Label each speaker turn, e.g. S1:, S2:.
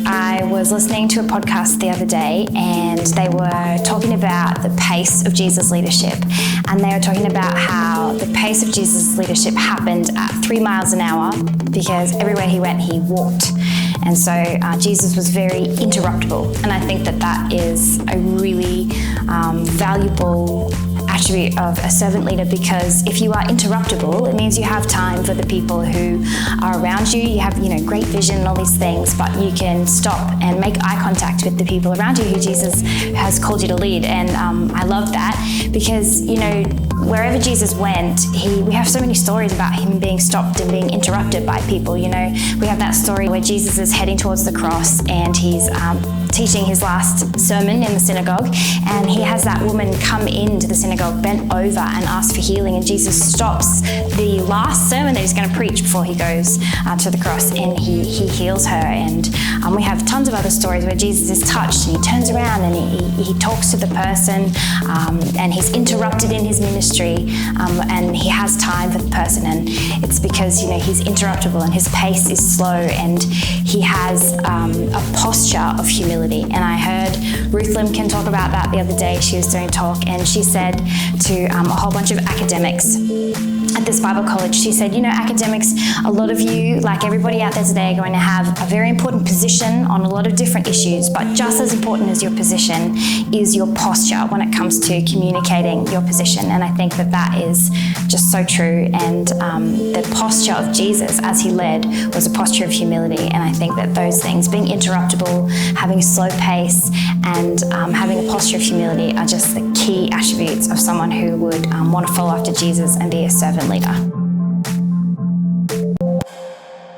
S1: I was listening to a podcast the other day, and they were talking about the pace of Jesus' leadership. And they were talking about how the pace of Jesus' leadership happened at 3 miles an hour because everywhere he went, he walked. And so Jesus was very interruptible. And I think that that is a really valuable attribute of a servant leader, because if you are interruptible, it means you have time for the people who are around you. You have, great vision and all these things, but you can stop and make eye contact with the people around you who Jesus has called you to lead. And I love that because, wherever Jesus went, we have so many stories about him being stopped and being interrupted by people. We have that story where Jesus is heading towards the cross and he's teaching his last sermon in the synagogue, and he has that woman come into the synagogue, bent over and ask for healing, and Jesus stops the last sermon that he's going to preach before he goes to the cross, and he heals her. And we have tons of other stories where Jesus is touched and he turns around and he talks to the person, and he's interrupted in his ministry, and he has time for the person, and it's because he's interruptible and his pace is slow, and he has a posture of humility. And I heard Ruth Limkin talk about that the other day. She was doing a talk, and she said to a whole bunch of academics at this Bible college, she said, academics, a lot of you, like everybody out there today, are going to have a very important position on a lot of different issues, but just as important as your position is your posture when it comes to communicating your position. And I think that that is just so true. And the posture of Jesus as he led was a posture of humility. And I think that those things, being interruptible, having a slow pace, and having a posture of humility are just the key attributes of someone who would want to follow after Jesus and be a servant leader.